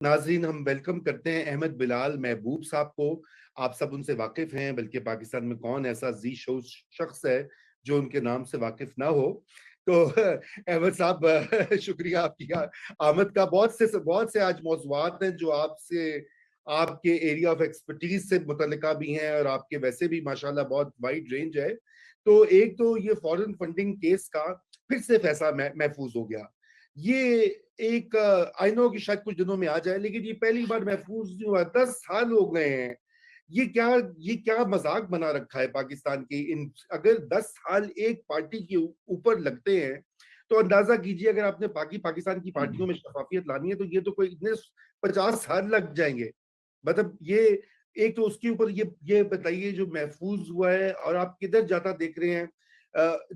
ناظرین، ہم ویلکم کرتے ہیں احمد بلال محبوب صاحب کو. آپ سب ان سے واقف ہیں، بلکہ پاکستان میں کون ایسا شخص ہے جو ان کے نام سے واقف نہ ہو. تو احمد صاحب، شکریہ آپ کی آمد کا. بہت سے آج موضوعات ہیں جو آپ کے ایریا آف ایکسپرٹیز سے متعلقہ بھی ہیں، اور آپ کے ویسے بھی ماشاءاللہ بہت وائڈ رینج ہے. تو ایک تو یہ فورن فنڈنگ کیس کا پھر سے فیصلہ محفوظ ہو گیا. یہ ایک آئی نو کہ شاید کچھ دنوں میں آ جائے، لیکن یہ پہلی بار محفوظ نہیں ہوا. 10 سال ہو گئے ہیں. یہ کیا مذاق بنا رکھا ہے پاکستان کی. اگر 10 سال ایک پارٹی کے اوپر لگتے ہیں تو اندازہ کیجئے اگر آپ نے پاکستان کی پارٹیوں میں شفافیت لانی ہے تو یہ تو کوئی اتنے 50 سال لگ جائیں گے. مطلب یہ ایک تو اس کے اوپر یہ بتائیے جو محفوظ ہوا ہے، اور آپ کدھر جاتا دیکھ رہے ہیں.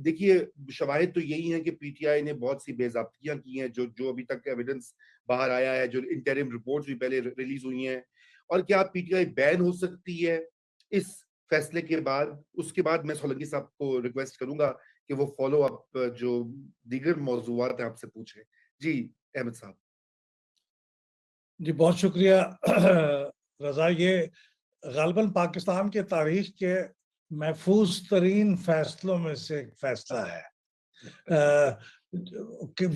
دیکھیے، شواہد تو یہی ہیں کہ پی ٹی آئی نے بہت سی بے ضابطگیاں کی ہیں، جو ابھی تک ایویڈنس باہر آیا ہے، جو انٹرم رپورٹس بھی پہلے ریلیز ہوئی ہیں. اور کیا پی ٹی آئی بین ہو سکتی ہے اس فیصلے کے بعد؟ اس کے بعد میں سولنگی صاحب کو ریکویسٹ کروں گا کہ وہ فالو اپ جو دیگر موضوعات ہیں آپ سے پوچھیں. جی احمد صاحب. جی بہت شکریہ رضا. یہ غالباً پاکستان کے تاریخ کے محفوظ ترین فیصلوں میں سے ایک فیصلہ ہے.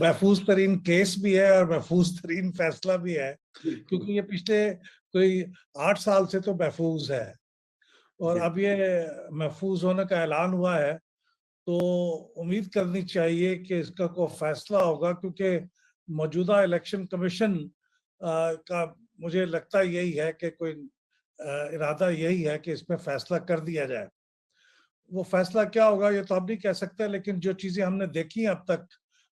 محفوظ ترین کیس بھی ہے اور محفوظ ترین فیصلہ بھی ہے، کیونکہ یہ پچھلے کوئی 8 سال سے تو محفوظ ہے، اور اب یہ محفوظ ہونے کا اعلان ہوا ہے. تو امید کرنی چاہیے کہ اس کا کوئی فیصلہ ہوگا، کیونکہ موجودہ الیکشن کمیشن کا مجھے لگتا یہی ہے کہ کوئی ارادہ یہی ہے کہ اس میں فیصلہ کر دیا جائے. وہ فیصلہ کیا ہوگا یہ تو اب نہیں کہہ سکتے، لیکن جو چیزیں ہم نے دیکھی اب تک،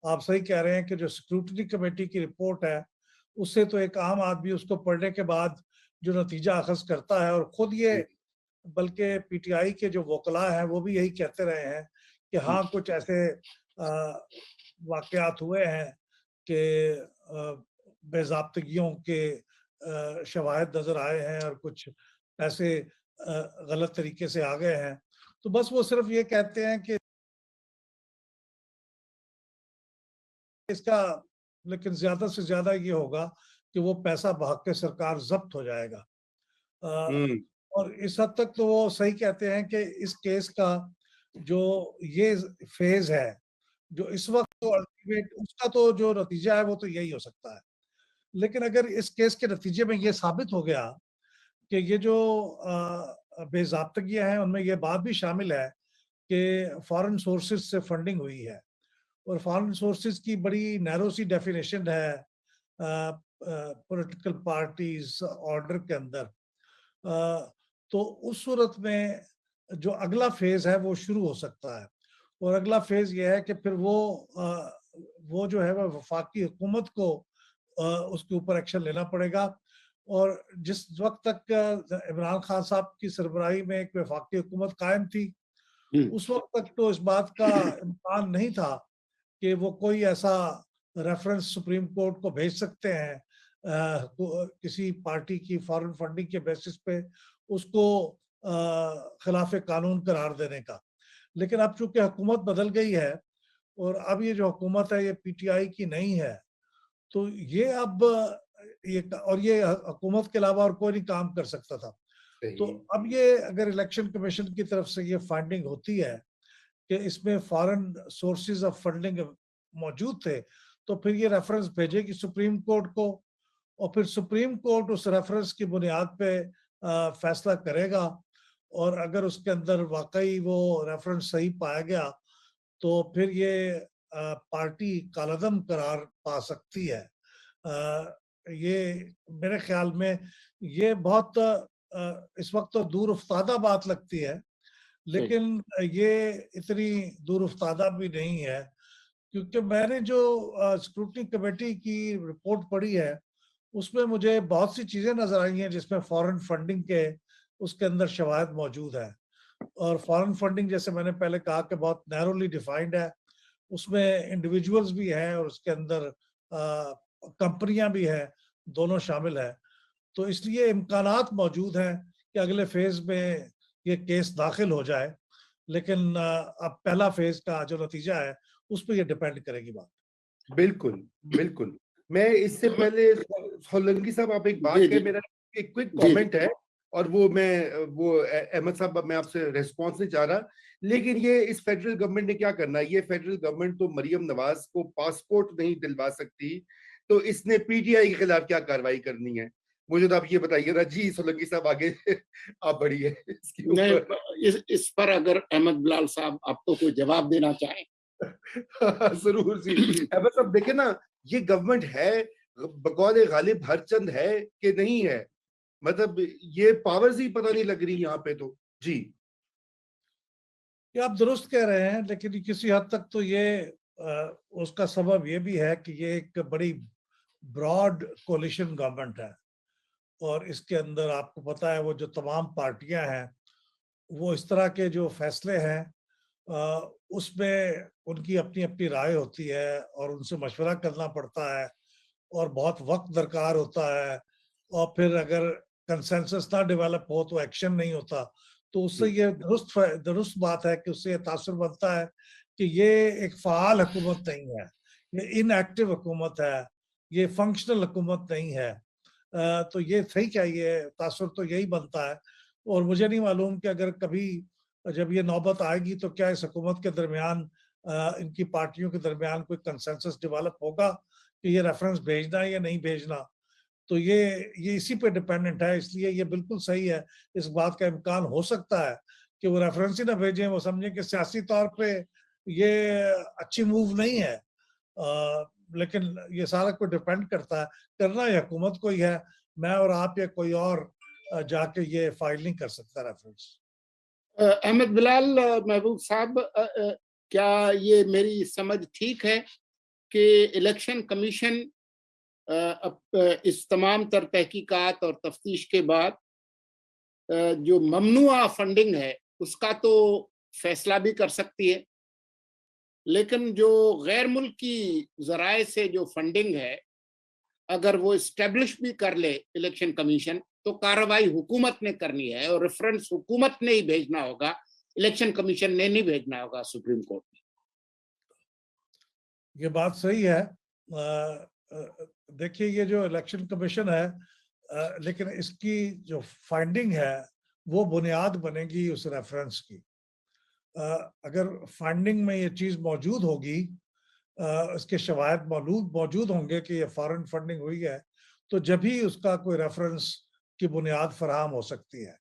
آپ صحیح کہہ رہے ہیں کہ جو سیکورٹی کمیٹی کی رپورٹ ہے اس سے تو ایک عام آدمی اس کو پڑھنے کے بعد جو نتیجہ اخذ کرتا ہے، اور خود یہ بلکہ پی ٹی آئی کے جو وکلاء ہیں وہ بھی یہی کہتے رہے ہیں کہ ہاں کچھ ایسے واقعات ہوئے ہیں کہ بے ضابطگیوں کے شواہد نظر آئے ہیں اور کچھ ایسے غلط طریقے سے آ گئے ہیں. تو بس وہ صرف یہ کہتے ہیں کہ اس کا لیکن زیادہ سے زیادہ یہ ہوگا کہ وہ پیسہ بحق کے سرکار ضبط ہو جائے گا. اور اس حد تک تو وہ صحیح کہتے ہیں کہ اس کیس کا جو یہ فیز ہے جو اس وقت اس کا تو جو نتیجہ ہے وہ تو یہی ہو سکتا ہے. لیکن اگر اس کیس کے نتیجے میں یہ ثابت ہو گیا کہ یہ جو بے ضابطگیاں ہیں ان میں یہ بات بھی شامل ہے کہ فارن سورسز سے فنڈنگ ہوئی ہے، اور فارن سورسز کی بڑی نیرو سی ڈیفینیشن ہے پولیٹیکل پارٹیز آرڈر کے اندر. تو اس صورت میں جو اگلا فیز ہے وہ شروع ہو سکتا ہے، اور اگلا فیز یہ ہے کہ پھر وہ جو ہے وہ وفاقی حکومت کو اس کے اوپر ایکشن لینا پڑے گا. اور جس وقت تک عمران خان صاحب کی سربراہی میں ایک وفاقی حکومت قائم تھی اس وقت تک تو اس بات کا امکان نہیں تھا کہ وہ کوئی ایسا ریفرنس سپریم کورٹ کو بھیج سکتے ہیں کسی پارٹی کی فارن فنڈنگ کے بیسس پہ اس کو خلاف قانون قرار دینے کا. لیکن اب چونکہ حکومت بدل گئی ہے اور اب یہ جو حکومت ہے یہ پی ٹی آئی کی نہیں ہے، تو یہ اب یہ حکومت کے علاوہ اور کوئی نہیں کام کر سکتا تھا. تو اب یہ اگر الیکشن کمیشن کی طرف سے یہ فائنڈنگ ہوتی ہے کہ اس میں فارن سورسز آف فنڈنگ موجود تھے، تو پھر یہ ریفرنس بھیجے گی سپریم کورٹ کو، اور پھر سپریم کورٹ اس ریفرنس کی بنیاد پہ فیصلہ کرے گا. اور اگر اس کے اندر واقعی وہ ریفرنس صحیح پایا گیا تو پھر یہ پارٹی کالعدم قرار پا سکتی ہے. یہ میرے خیال میں یہ بہت اس وقت تو دور افتادہ بات لگتی ہے، لیکن یہ اتنی دور افتادہ بھی نہیں ہے، کیونکہ میں نے جو سیکورٹی کمیٹی کی رپورٹ پڑھی ہے اس میں مجھے بہت سی چیزیں نظر آئی ہیں جس میں فارن فنڈنگ کے اس کے اندر شواہد موجود ہیں. اور فارن فنڈنگ جیسے میں نے پہلے کہا کہ بہت نیرولی ڈیفائنڈ ہے، اس میں انڈیویجولز بھی ہیں اور اس کے اندر کمپنیاں بھی ہیں، دونوں شامل ہیں. تو اس لیے امکانات موجود ہیں کہ اگلے فیز میں یہ کیس داخل ہو جائے، لیکن اب پہلا فیز کا جو نتیجہ ہے اس پہ یہ ڈیپینڈ کرے گی بات. بالکل بالکل میں اس سے پہلے سولنگی صاحب آپ ایک بات جی کہ جی میرا ایک کوئک جی کامنٹ ہے اور وہ احمد صاحب میں آپ سے ریسپانس نہیں چاہ رہا، لیکن یہ اس فیڈرل گورنمنٹ نے کیا کرنا ہے؟ یہ فیڈرل گورنمنٹ تو مریم نواز کو پاسپورٹ نہیں دلوا سکتی، تو اس نے پی ٹی آئی کے خلاف کیا کاروائی کرنی ہے؟ مجھے تو آپ یہ بتائیے نا جی سولنگی صاحب، آگے آپ بڑھیے اس کے نہیں، اوپر۔ اس پر اگر احمد بلال صاحب آپ تو کوئی جواب دینا چاہیں۔ ضرور جی احمد صاحب، دیکھیں نا یہ گورنمنٹ ہے بقول غالب ہر چند ہے کہ نہیں ہے، مطلب یہ پاورز ہی پتہ نہیں لگ رہی یہاں پہ تو جی۔ یہ آپ درست کہہ رہے ہیں، لیکن کسی حد تک تو یہ اس کا سبب یہ بھی ہے کہ یہ ایک بڑی براڈ کولیشن گورنمنٹ ہے، اور اس کے اندر آپ کو پتا ہے وہ جو تمام پارٹیاں ہیں وہ اس طرح کے جو فیصلے ہیں اس میں ان کی اپنی اپنی رائے ہوتی ہے اور ان سے مشورہ کرنا پڑتا ہے اور بہت وقت درکار ہوتا ہے، اور پھر اگر کنسنسس نہ ڈیولپ ہو تو ایکشن نہیں ہوتا، تو اس سے یہ درست بات ہے کہ اس سے یہ تاثر بنتا ہے کہ یہ ایک فعال حکومت نہیں ہے، یہ ان ایکٹیو حکومت ہے، یہ فنکشنل حکومت نہیں ہے۔ تو یہ صحیح چاہیے، تاثر تو یہی بنتا ہے، اور مجھے نہیں معلوم کہ اگر کبھی جب یہ نوبت آئے گی تو کیا اس حکومت کے درمیان ان کی پارٹیوں کے درمیان کوئی کنسنسس ڈیولپ ہوگا کہ یہ ریفرنس بھیجنا ہے یا نہیں بھیجنا۔ تو یہ اسی پہ ڈیپینڈنٹ ہے، اس لیے یہ بالکل صحیح ہے، اس بات کا امکان ہو سکتا ہے کہ وہ ریفرنس ہی نہ بھیجیں، وہ سمجھیں کہ سیاسی طور پہ یہ اچھی موو نہیں ہے، لیکن یہ سارا کوئی ڈیپینڈ کرتا ہے، کرنا یہ حکومت کو ہی ہے، میں اور آپ یا کوئی اور جا کے یہ فائل نہیں کر سکتا ریفرنس۔ احمد بلال محبوب صاحب، کیا یہ میری سمجھ ٹھیک ہے کہ الیکشن کمیشن اس تمام تر تحقیقات اور تفتیش کے بعد جو ممنوعہ فنڈنگ ہے اس کا تو فیصلہ بھی کر سکتی ہے، لیکن جو غیر ملکی ذرائع سے جو فنڈنگ ہے اگر وہ اسٹیبلش بھی کر لے الیکشن کمیشن تو کارروائی حکومت نے کرنی ہے، اور ریفرنس حکومت نے ہی بھیجنا ہوگا، الیکشن کمیشن نے نہیں بھیجنا ہوگا سپریم کورٹ میں۔ یہ بات صحیح ہے۔ دیکھیے یہ جو الیکشن کمیشن ہے، لیکن اس کی جو فائنڈنگ ہے وہ بنیاد بنے گی اس ریفرنس کی۔ اگر فائنڈنگ میں یہ چیز موجود ہوگی، اس کے شواہد موجود ہوں گے کہ یہ فارن فنڈنگ ہوئی ہے، تو جب ہی اس کا کوئی ریفرنس کی بنیاد فراہم ہو سکتی ہے۔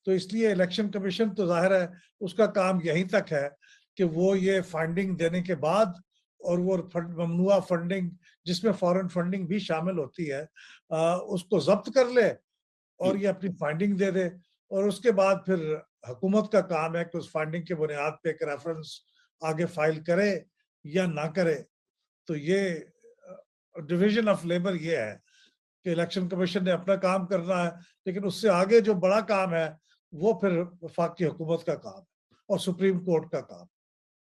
تو اس لیے الیکشن کمیشن تو ظاہر ہے اس کا کام یہیں تک ہے کہ وہ یہ فائنڈنگ دینے کے بعد، اور وہ ممنوعہ فنڈنگ جس میں فارن فنڈنگ بھی شامل ہوتی ہے اس کو ضبط کر لے اور یہ اپنی فائنڈنگ دے دے، اور اس کے بعد پھر حکومت کا کام ہے کہ اس فائنڈنگ کے بنیاد پہ ایک ریفرنس آگے فائل کرے یا نہ کرے۔ تو یہ ڈویژن آف لیبر یہ ہے کہ الیکشن کمیشن نے اپنا کام کرنا ہے، لیکن اس سے آگے جو بڑا کام ہے وہ پھر وفاقی حکومت کا کام ہے اور سپریم کورٹ کا کام ہے۔